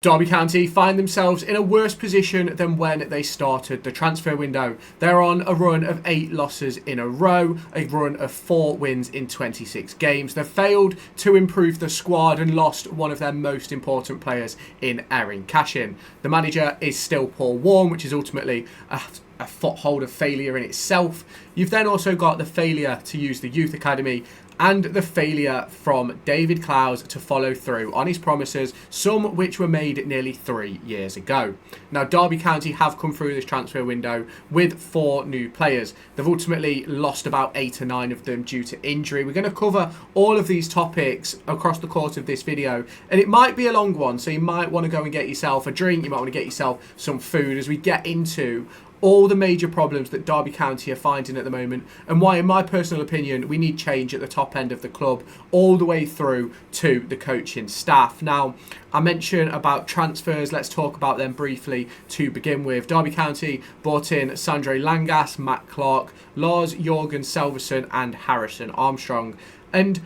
Derby County find themselves in a worse position than when they started the transfer window. They're on a run of 8 losses in a row, a run of 4 wins in 26 games. They've failed to improve the squad and lost one of their most important players in Eiran Cashin. The manager is still Paul Warne, which is ultimately a foothold of failure in itself. You've then also got the failure to use the youth academy and the failure from David Clowes to follow through on his promises, some which were made nearly 3 years ago. Now, Derby County have come through this transfer window with 4 new players. They've ultimately lost about 8 or 9 of them due to injury. We're going to cover all of these topics across the course of this video, and it might be a long one, so you might want to go and get yourself a drink, you might want to get yourself some food as we get into all the major problems that Derby County are finding at the moment, and why, in my personal opinion, we need change at the top end of the club all the way through to the coaching staff. Now, I mentioned about transfers. Let's talk about them briefly to begin with. Derby County bought in Sondre Langas, Matt Clark, Lars Jorgen Selverson and Harrison Armstrong. And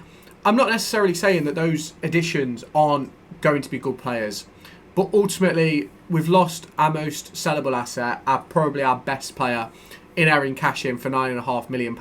I'm not necessarily saying that those additions aren't going to be good players, but ultimately, we've lost our most sellable asset, probably our best player, in Eiran Cashin for £9.5 million.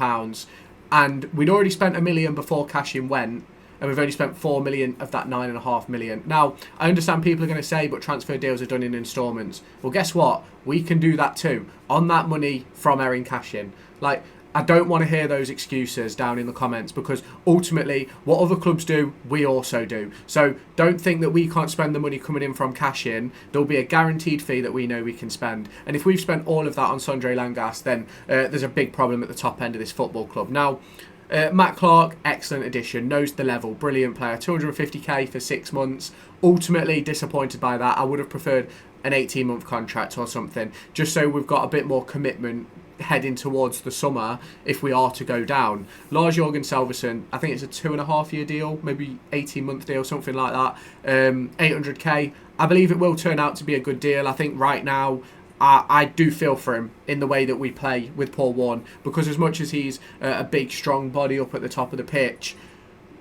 And we'd already spent £1 million before Cashin went, and we've only spent £4 million of that £9.5 million. Now, I understand people are going to say, but transfer deals are done in instalments. Well, guess what? We can do that too, on that money from Eiran Cashin. Like, I don't want to hear those excuses down in the comments, because ultimately what other clubs do, we also do. So don't think that we can't spend the money coming in from Cashin. There'll be a guaranteed fee that we know we can spend. And if we've spent all of that on Sondre Langas, then there's a big problem at the top end of this football club. Now, Matt Clark, excellent addition, knows the level, brilliant player, 250k for 6 months. Ultimately disappointed by that. I would have preferred an 18-month contract or something, just so we've got a bit more commitment heading towards the summer if we are to go down. Lars Jorgen Selverson, I think it's a 2.5-year deal, maybe 18-month deal, something like that. 800k. I believe it will turn out to be a good deal. I think right now I do feel for him in the way that we play with Paul Warne, because as much as he's a big strong body up at the top of the pitch,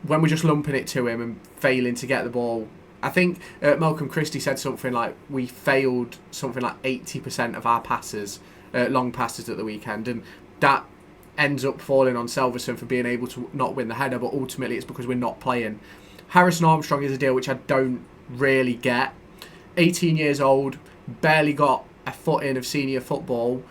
when we're just lumping it to him and failing to get the ball, I think Malcolm Christie said something like we failed something like 80% of our passes, long passes at the weekend, and that ends up falling on Selverson for being able to not win the header, but ultimately it's because we're not playing. Harrison Armstrong is a deal which I don't really get. 18 years old, barely got a foot in of senior football,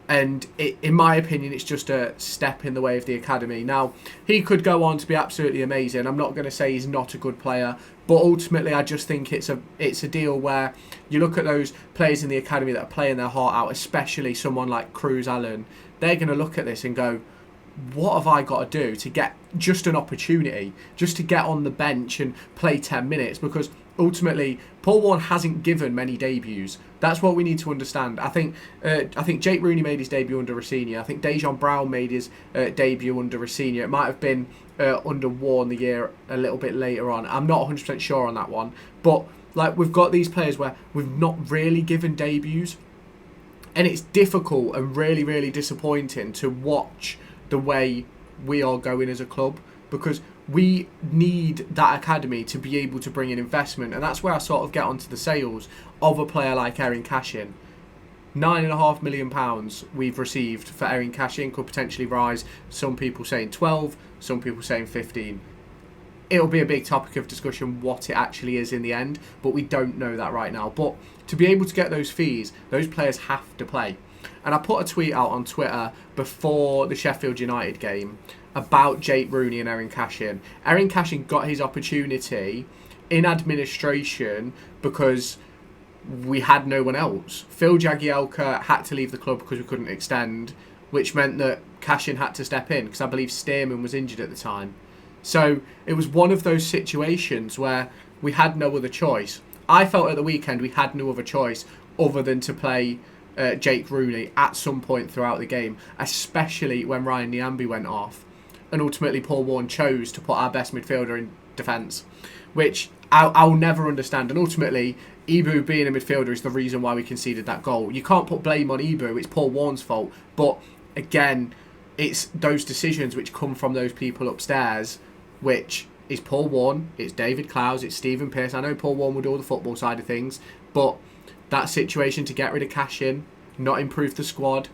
and in my opinion it's just a step in the way of the academy. Now, he could go on to be absolutely amazing. I'm not going to say he's not a good player, but ultimately I just think it's a deal where you look at those players in the academy that are playing their heart out, especially someone like Cruz Allen. They're going to look at this and go, what have I got to do to get just an opportunity, just to get on the bench and play 10 minutes? Because ultimately, Paul Warne hasn't given many debuts. That's what we need to understand. I think Jake Rooney made his debut under Rosenior. I think Dejan Brown made his debut under Rosenior. It might have been under Warne the year a little bit later on. I'm not 100% sure on that one. But like, we've got these players where we've not really given debuts, and it's difficult and really, really disappointing to watch the way we are going as a club, because we need that academy to be able to bring in investment, and that's where I sort of get onto the sales of a player like Eiran Cashin. £9.5 million we've received for Eiran Cashin, could potentially rise. Some people saying 12, some people saying 15. It'll be a big topic of discussion what it actually is in the end, but we don't know that right now. But to be able to get those fees, those players have to play. And I put a tweet out on Twitter before the Sheffield United game about Jake Rooney and Eiran Cashin. Eiran Cashin got his opportunity in administration because we had no one else. Phil Jagielka had to leave the club because we couldn't extend, which meant that Cashin had to step in because I believe Stearman was injured at the time. So it was one of those situations where we had no other choice. I felt at the weekend we had no other choice other than to play Jake Rooney at some point throughout the game, especially when Ryan Niambi went off, and ultimately Paul Warne chose to put our best midfielder in defence, which I'll never understand. And ultimately, Ibu being a midfielder is the reason why we conceded that goal. You can't put blame on Ibu, it's Paul Warne's fault. But again, it's those decisions which come from those people upstairs which It's Paul Warne, it's David Clowes, it's Stephen Pearce. I know Paul Warne would do all the football side of things, but that situation to get rid of Cashin, not improve the squad,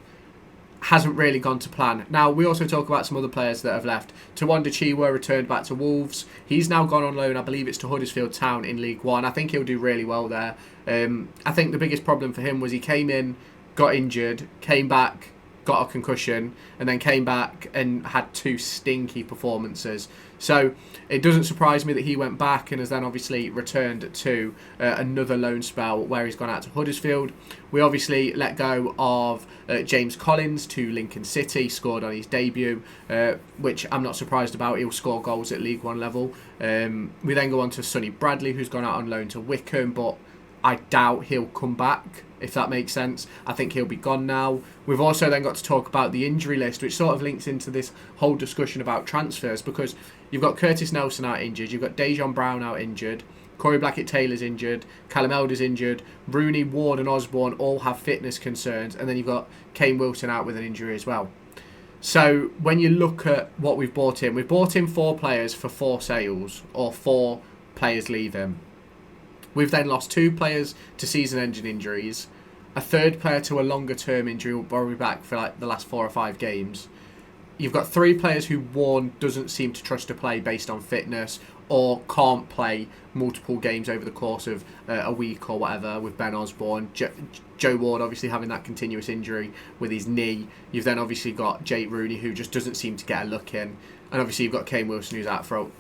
hasn't really gone to plan. Now, we also talk about some other players that have left. Tawanda Chiwa returned back to Wolves. He's now gone on loan, I believe it's to Huddersfield Town in League One. I think he'll do really well there. I think the biggest problem for him was he came in, got injured, came back, got a concussion, and then came back and had 2 stinky performances. So it doesn't surprise me that he went back and has then obviously returned to another loan spell where he's gone out to Huddersfield. We obviously let go of James Collins to Lincoln City, scored on his debut, which I'm not surprised about. He'll score goals at League One level. We then go on to Sonny Bradley, who's gone out on loan to Wycombe, but I doubt he'll come back, if that makes sense. I think he'll be gone now. We've also then got to talk about the injury list, which sort of links into this whole discussion about transfers, because you've got Curtis Nelson out injured, you've got Dejan Brown out injured, Corey Blackett-Taylor's injured, Callum Elder's injured, Rooney, Ward and Osborne all have fitness concerns, and then you've got Kane Wilson out with an injury as well. So when you look at what we've bought in 4 players for 4 sales, or 4 players leaving. We've then lost 2 players to season-ending injuries, a 3rd player to a longer-term injury will probably be back for like the last 4 or 5 games. You've got 3 players who Warne doesn't seem to trust to play based on fitness, or can't play multiple games over the course of a week or whatever, with Ben Osborne. Joe Ward obviously having that continuous injury with his knee. You've then obviously got Jake Rooney, who just doesn't seem to get a look in. And obviously you've got Kane Wilson, who's out for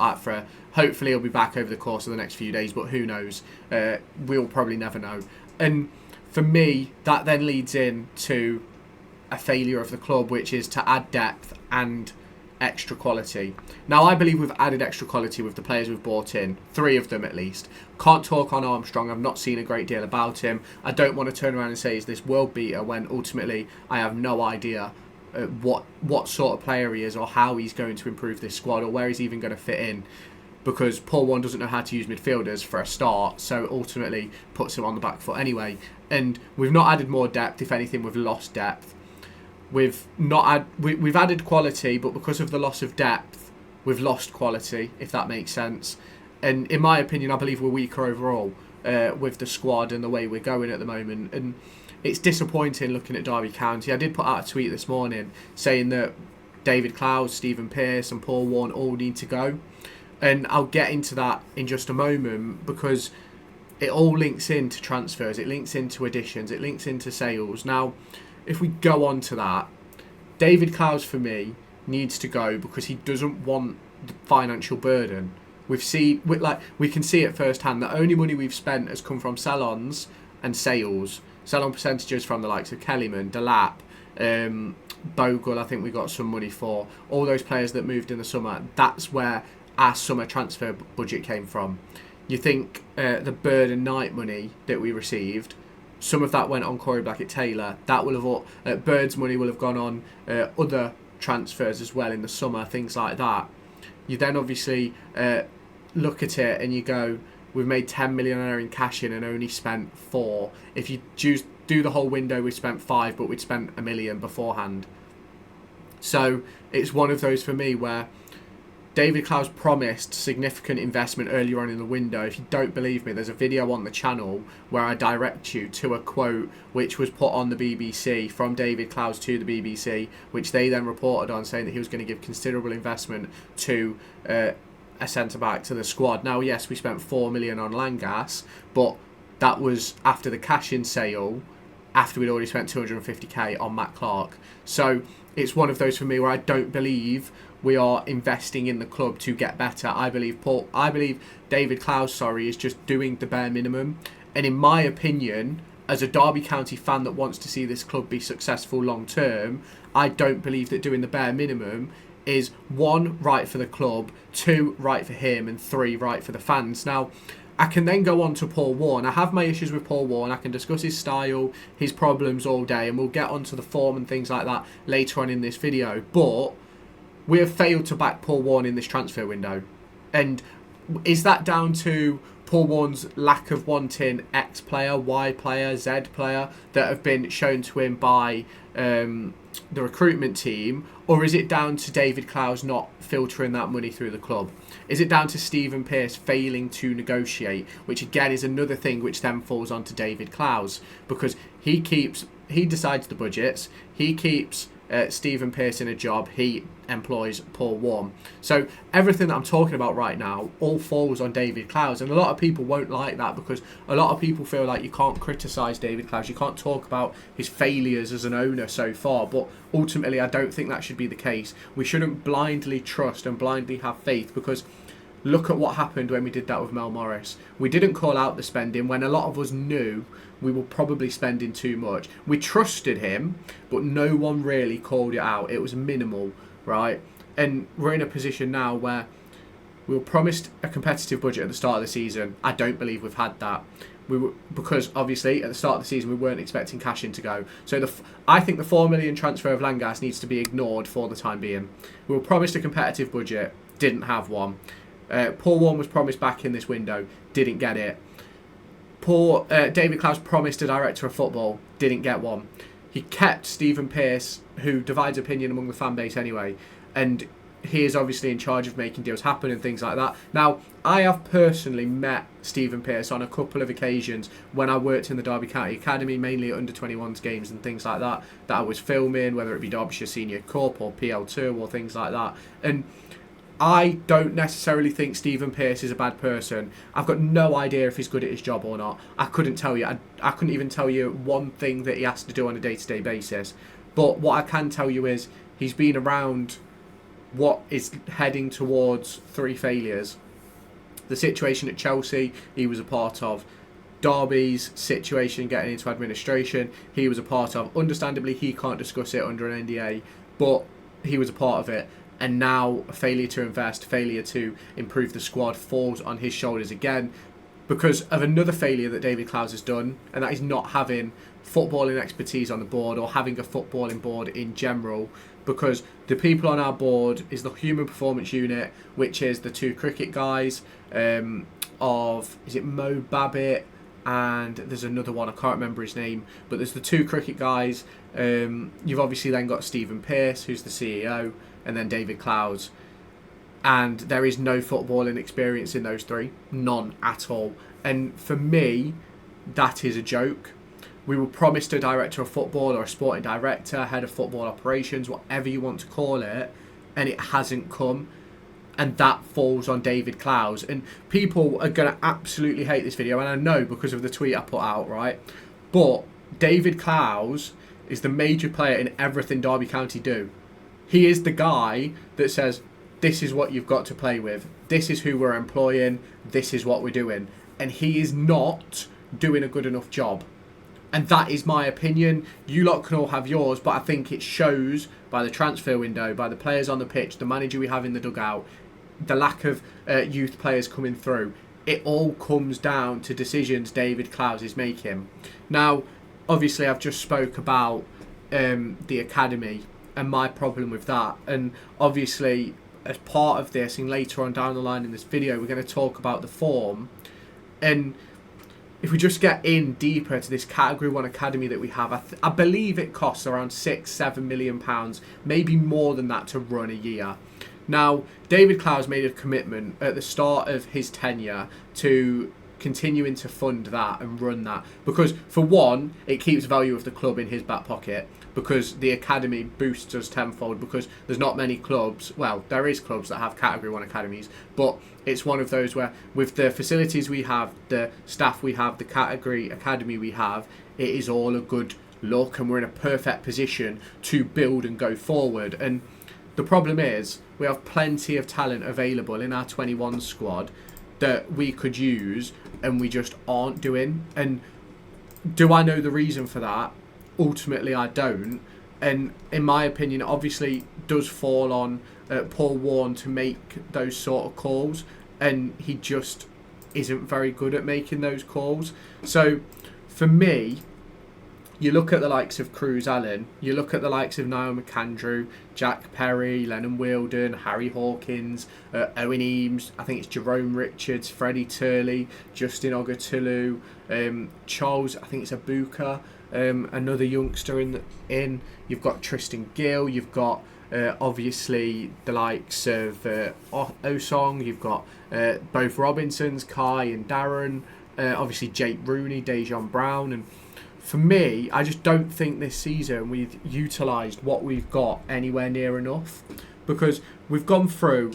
hopefully he'll be back over the course of the next few days, but who knows? We'll probably never know. And for me, that then leads in to a failure of the club, which is to add depth and extra quality. Now, I believe we've added extra quality with the players we've bought in, 3 of them at least. Can't talk on Armstrong, I've not seen a great deal about him. I don't want to turn around and say he's this world beater when ultimately I have no idea what sort of player he is, or how he's going to improve this squad, or where he's even going to fit in, because Paul Warne doesn't know how to use midfielders for a start, so ultimately puts him on the back foot anyway. And we've not added more depth. If anything, we've lost depth. We've added quality, but because of the loss of depth, we've lost quality, if that makes sense. And in my opinion, I believe we're weaker overall with the squad and the way we're going at the moment. And it's disappointing looking at Derby County. I did put out a tweet this morning saying that David Clowes, Stephen Pearce and Paul Warne all need to go. And I'll get into that in just a moment, because it all links into transfers, it links into additions, it links into sales. Now, if we go on to that, David Clowes for me needs to go because he doesn't want the financial burden. We can see it firsthand. The only money we've spent has come from sell-ons and sales. Sell-on percentages from the likes of Kellyman, Delap, Bogle, I think we got some money for. All those players that moved in the summer, that's where our summer transfer budget came from. You think the Bird and Knight money that we received, some of that went on Corey Blackett-Taylor. That will have Bird's money will have gone on other transfers as well in the summer, things like that. You then obviously look at it and you go, we've made 10 million Eiran Cashin and only spent 4. If you do the whole window, we spent 5, but we'd spent 1 million beforehand. So it's one of those for me where David Clowes promised significant investment earlier on in the window. If you don't believe me, there's a video on the channel where I direct you to a quote which was put on the BBC from David Clowes to the BBC, which they then reported on, saying that he was going to give considerable investment to a centre-back to the squad. Now, yes, we spent 4 million on Langas, but that was after the cash-in sale, after we'd already spent 250k on Matt Clark. So it's one of those for me where I don't believe we are investing in the club to get better. I believe David Clowes, is just doing the bare minimum. And in my opinion, as a Derby County fan that wants to see this club be successful long term, I don't believe that doing the bare minimum is 1, right for the club, 2, right for him, and 3, right for the fans. Now, I can then go on to Paul Warne. I have my issues with Paul Warne. I can discuss his style, his problems all day, and we'll get onto the form and things like that later on in this video. But we have failed to back Paul Warne in this transfer window. And is that down to Paul Warne's lack of wanting X player, Y player, Z player that have been shown to him by the recruitment team, or is it down to David Clowes not filtering that money through the club? Is it down to Stephen Pearce failing to negotiate, which again is another thing which then falls onto David Clowes, because he decides the budgets, he keeps Stephen Pearce in a job, he employs Paul Warne. So everything that I'm talking about right now all falls on David Clowes, and a lot of people won't like that, because a lot of people feel like you can't criticise David Clowes, you can't talk about his failures as an owner so far, but ultimately I don't think that should be the case. We shouldn't blindly trust and blindly have faith, because look at what happened when we did that with Mel Morris. We didn't call out the spending when a lot of us knew we were probably spending too much. We trusted him, but no one really called it out. It was minimal, right? And we're in a position now where we were promised a competitive budget at the start of the season. I don't believe we've had that. Because obviously at the start of the season we weren't expecting Cashin to go. So I think the 4 million transfer of Langas needs to be ignored for the time being. We were promised a competitive budget, didn't have one. Paul Warne was promised back in this window, didn't get it. David Clowes promised a director of football, didn't get one. He kept Stephen Pearce, who divides opinion among the fan base anyway, and he is obviously in charge of making deals happen and things like that. Now, I have personally met Stephen Pearce on a couple of occasions when I worked in the Derby County Academy, mainly at under-21s games and things like that I was filming, whether it be Derbyshire Senior Cup or PL2 or things like that. And I don't necessarily think Stephen Pearce is a bad person. I've got no idea if he's good at his job or not. I couldn't tell you. I couldn't even tell you one thing that he has to do on a day-to-day basis. But what I can tell you is he's been around what is heading towards 3 failures. The situation at Chelsea, he was a part of. Derby's situation getting into administration, he was a part of. Understandably, he can't discuss it under an NDA, but he was a part of it. And now a failure to invest, failure to improve the squad falls on his shoulders again because of another failure that David Clowes has done, and that is not having footballing expertise on the board or having a footballing board in general, because the people on our board is the human performance unit, which is the 2 cricket guys is it Mo Babbitt, and there's another one, I can't remember his name, but there's the 2 cricket guys. You've obviously then got Stephen Pearce, who's the CEO, and then David Clowes, and there is no footballing experience in those 3, none at all. And for me, that is a joke. We were promised a director of football or a sporting director, head of football operations, whatever you want to call it, and it hasn't come, and that falls on David Clowes. And people are going to absolutely hate this video, and I know because of the tweet I put out, right? But David Clowes is the major player in everything Derby County do. He is the guy that says, this is what you've got to play with. This is who we're employing. This is what we're doing. And he is not doing a good enough job. And that is my opinion. You lot can all have yours, but I think it shows by the transfer window, by the players on the pitch, the manager we have in the dugout, the lack of youth players coming through. It all comes down to decisions David Clowes is making. Now, obviously, I've just spoke about the academy and my problem with that, and obviously as part of this and later on down the line in this video we're going to talk about the form. And if we just get in deeper to this category 1 academy that we have, I believe it costs around £6-7 million, maybe more than that, to run a year. Now, David Clowes made a commitment at the start of his tenure to continuing to fund that and run that, because for one, it keeps value of the club in his back pocket, because the academy boosts us tenfold, because there's not many clubs, well, there is clubs that have category 1 academies, but it's one of those where with the facilities we have, the staff we have, the category academy we have, it is all a good look, and we're in a perfect position to build and go forward. And the problem is we have plenty of talent available in our 21 squad that we could use and we just aren't doing. And do I know the reason for that? Ultimately, I don't. And in my opinion, it obviously does fall on Paul Warne to make those sort of calls, and he just isn't very good at making those calls. So for me, You look at the likes of Cruz Allen, you look at the likes of Niall McAndrew, Jack Perry, Lennon Wilden, Harry Hawkins, Owen Eames, I think it's Jerome Richards, Freddie Turley, Justin Ogatulu, Charles, I think it's Abuka, another youngster in. You've got Tristan Gill, you've got obviously the likes of Osong, you've got both Robinsons, Kai and Darren, obviously Jake Rooney, Dejan Brown, and for me, I just don't think this season we've utilised what we've got anywhere near enough, because we've gone through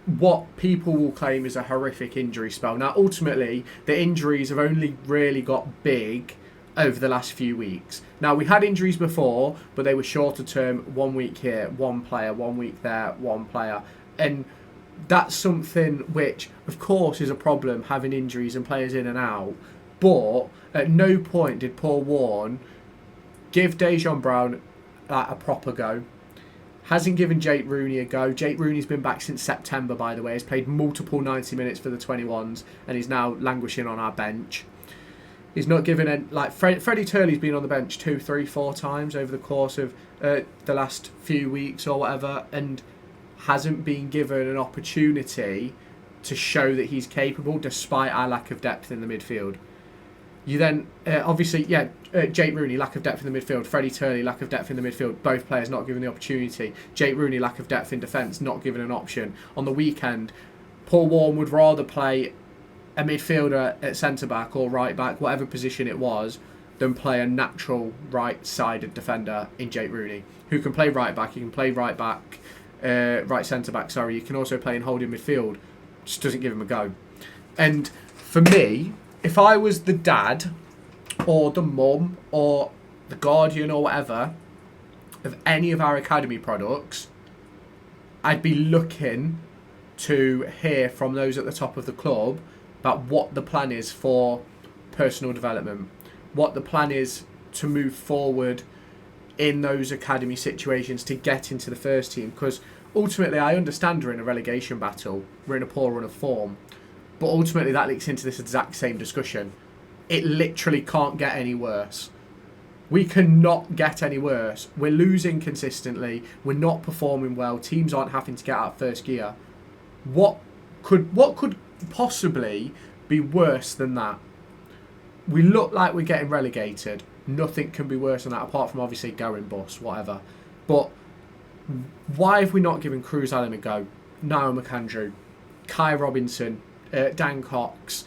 what people will claim is a horrific injury spell. Now, ultimately, the injuries have only really got big over the last few weeks. Now, we had injuries before, but they were shorter term, 1 week here, one player, 1 week there, one player. And that's something which, of course, is a problem, having injuries and players in and out. But at no point did Paul Warne give Dejan Brown a proper go. Hasn't given Jake Rooney a go. Jake Rooney's been back since September, by the way. He's played multiple 90 minutes for the 21s and he's now languishing on our bench. He's not given any, like Freddie Turley's been on the bench 2, 3, 4 times over the course of the last few weeks or whatever, and hasn't been given an opportunity to show that he's capable despite our lack of depth in the midfield. You then, obviously, Jake Rooney, lack of depth in the midfield. Freddie Turley, lack of depth in the midfield. Both players not given the opportunity. Jake Rooney, lack of depth in defence, not given an option. On the weekend, Paul Warne would rather play a midfielder at centre-back or right-back, whatever position it was, than play a natural right-sided defender in Jake Rooney, who can play right-back, he can play right-back, right centre-back, sorry. You can also play in holding midfield. Just doesn't give him a go. And for me, if I was the dad or the mum or the guardian or whatever of any of our academy products, I'd be looking to hear from those at the top of the club about what the plan is for personal development, what the plan is to move forward in those academy situations to get into the first team. Because ultimately, I understand we're in a relegation battle, we're in a poor run of form, but ultimately that leaks into this exact same discussion. It literally can't get any worse. We cannot get any worse. We're losing consistently. We're not performing well. Teams aren't having to get out of first gear. What could possibly be worse than that? We look like we're getting relegated. Nothing can be worse than that, apart from obviously going bust, whatever. But why have we not given Cruz Allen a go? Niall McAndrew, Kai Robinson, Dan Cox,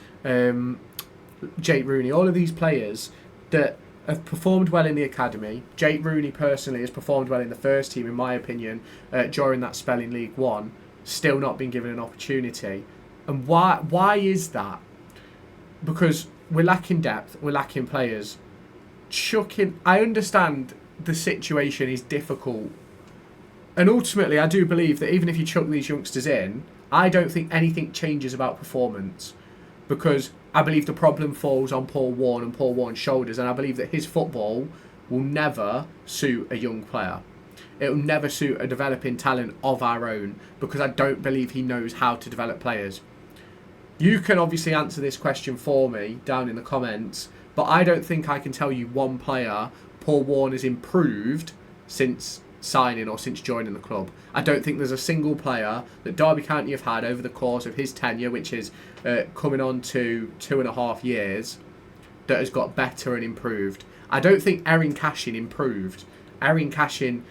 Jake Rooney, all of these players that have performed well in the academy. Jake Rooney personally has performed well in the first team, in my opinion, during that spell in League One, still not been given an opportunity. And why is that? Because we're lacking depth, we're lacking players. I understand the situation is difficult. And ultimately, I do believe that even if you chuck these youngsters in, I don't think anything changes about performance, because I believe the problem falls on Paul Warne and Paul Warne's shoulders, and I believe that his football will never suit a young player. It will never suit a developing talent of our own, because I don't believe he knows how to develop players. You can obviously answer this question for me down in the comments, but I don't think I can tell you one player Paul Warne has improved since signing or since joining the club. I don't think there's a single player that Derby County have had over the course of his tenure, which is coming on to 2.5 years, that has got better and improved. I don't think Eiran Cashin improved. Eiran Cashin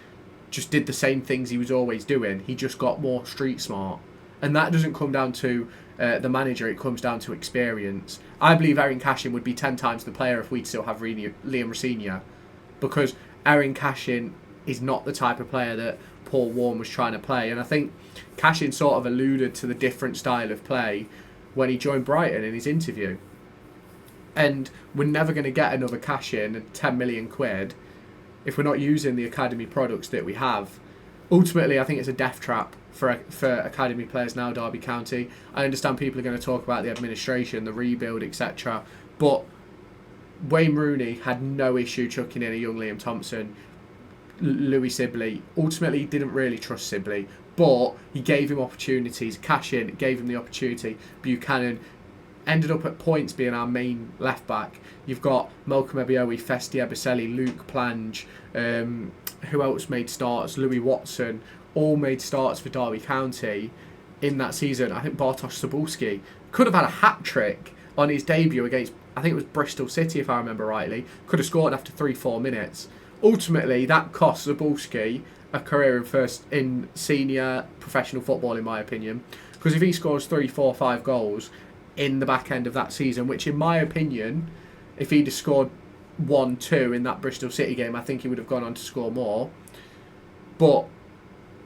just did the same things he was always doing. He just got more street smart. And that doesn't come down to the manager, it comes down to experience. I believe Eiran Cashin would be 10 times the player if we'd still have Liam Rosenior, because Eiran Cashin is not the type of player that Paul Warne was trying to play. And I think Cashin sort of alluded to the different style of play when he joined Brighton in his interview. And we're never going to get another Cashin at 10 million quid if we're not using the academy products that we have. Ultimately, I think it's a death trap for academy players now, Derby County. I understand people are going to talk about the administration, the rebuild, etc. But Wayne Rooney had no issue chucking in a young Liam Thompson. Louis Sibley ultimately didn't really trust Sibley, but he gave him opportunities. Cashin gave him the opportunity. Buchanan, ended up at points being our main left back. You've got Malcolm Ebiowei, Festi Ebiseli, Luke Plange, who else made starts? Louis Watson, all made starts for Derby County in that season. I think Bartosz Cebulski could have had a hat-trick on his debut against, I think it was Bristol City if I remember rightly. Could have scored after 3-4 minutes. Ultimately, that cost Cebulski a career in senior professional football, in my opinion. Because if he scores 3, 4, 5 goals in the back end of that season, which in my opinion, if he'd have scored 1, 2 in that Bristol City game, I think he would have gone on to score more. But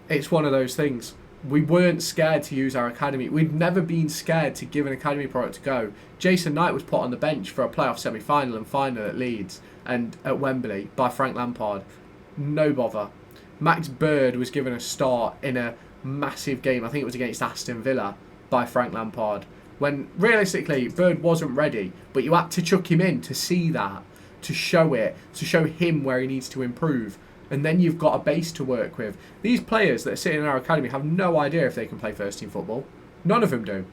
it's one of those things. We weren't scared to use our academy. We'd never been scared to give an academy product a go. Jason Knight was put on the bench for a playoff semi-final and final at Leeds and at Wembley by Frank Lampard. No bother. Max Bird was given a start in a massive game, I think it was against Aston Villa, by Frank Lampard. When realistically, Bird wasn't ready, but you had to chuck him in to see that, to show him where he needs to improve. And then you've got a base to work with. These players that are sitting in our academy have no idea if they can play first team football. None of them do.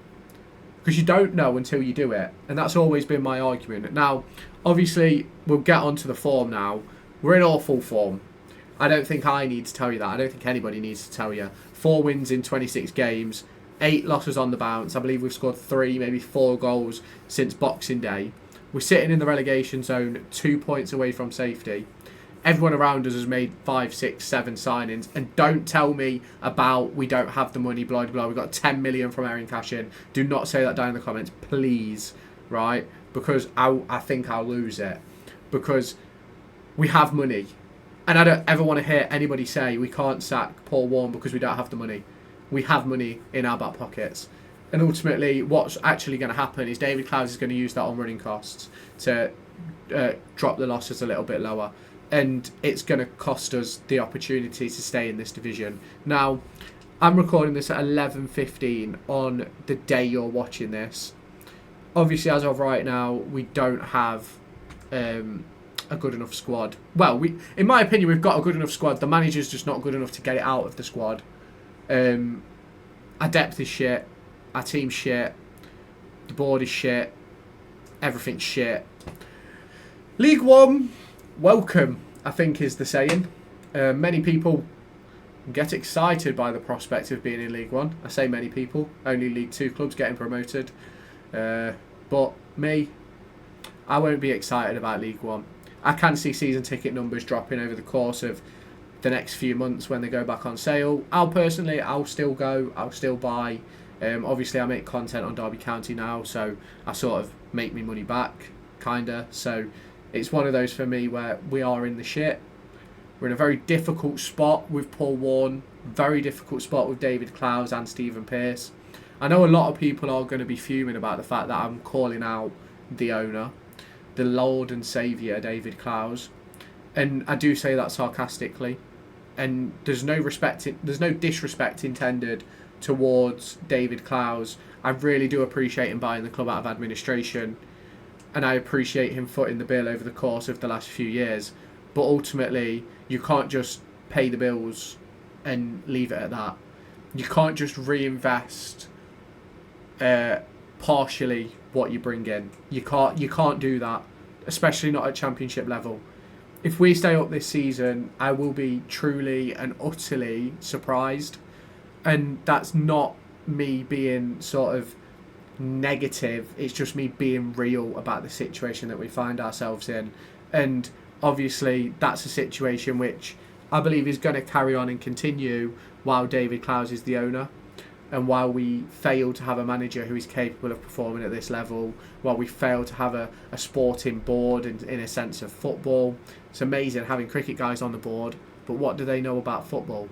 Because you don't know until you do it. And that's always been my argument. Now, obviously, we'll get onto the form now. We're in awful form. I don't think I need to tell you that. I don't think anybody needs to tell you. 4 wins in 26 games. 8 losses on the bounce. I believe we've scored 3, maybe 4 goals since Boxing Day. We're sitting in the relegation zone, 2 points away from safety. Everyone around us has made 5, 6, 7 signings. And don't tell me about we don't have the money, blah, blah, blah. We've got 10 million from Eiran Cashin. Do not say that down in the comments, please. Right? Because I think I'll lose it. Because we have money. And I don't ever want to hear anybody say we can't sack Paul Warne because we don't have the money. We have money in our back pockets. And ultimately, what's actually going to happen is David Clowes is going to use that on running costs to drop the losses a little bit lower. And it's going to cost us the opportunity to stay in this division. Now, I'm recording this at 11:15 on the day you're watching this. Obviously, as of right now, we don't have a good enough squad. Well, in my opinion, we've got a good enough squad. The manager's just not good enough to get it out of the squad. Our depth is shit. Our team's shit. The board is shit. Everything's shit. League One, welcome, I think is the saying. Many people get excited by the prospect of being in League One. I say many people. Only League Two clubs getting promoted. But me, I won't be excited about League One. I can see season ticket numbers dropping over the course of the next few months when they go back on sale. I'll still go. I'll still buy. Obviously, I make content on Derby County now, so I sort of make me money back, kinda. So it's one of those for me where we are in the shit. We're in a very difficult spot with Paul Warne, very difficult spot with David Clowes and Stephen Pearce. I know a lot of people are going to be fuming about the fact that I'm calling out the owner, the Lord and Saviour David Clowes, and I do say that sarcastically. And there's no disrespect intended towards David Clowes. I really do appreciate him buying the club out of administration, and I appreciate him footing the bill over the course of the last few years. But ultimately, you can't just pay the bills and leave it at that. You can't just reinvest partially what you bring in. You can't do that, especially not at championship level. If we stay up this season, I will be truly and utterly surprised. And that's not me being sort of negative. It's just me being real about the situation that we find ourselves in. And obviously, that's a situation which I believe is going to carry on and continue while David Clowes is the owner. And while we fail to have a manager who is capable of performing at this level, while we fail to have a sporting board in a sense of football, it's amazing having cricket guys on the board, but what do they know about football?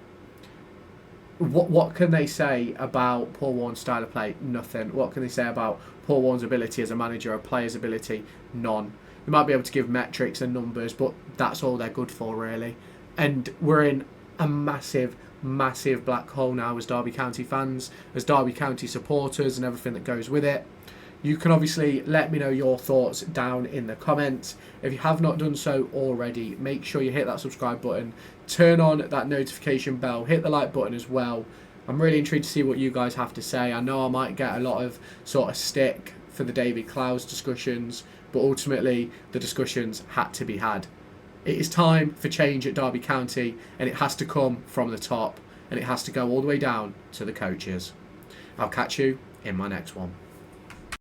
What can they say about Paul Warne's style of play? Nothing. What can they say about Paul Warne's ability as a manager, a player's ability? None. They might be able to give metrics and numbers, but that's all they're good for, really. And we're in a massive black hole now as Derby County fans, as Derby County supporters and everything that goes with it. You can obviously let me know your thoughts down in the comments. If you have not done so already, make sure you hit that subscribe button, turn on that notification bell, hit the like button as well. I'm really intrigued to see what you guys have to say. I know I might get a lot of sort of stick for the David Clowes discussions, but ultimately the discussions had to be had. It is time for change at Derby County, and it has to come from the top, and it has to go all the way down to the coaches. I'll catch you in my next one.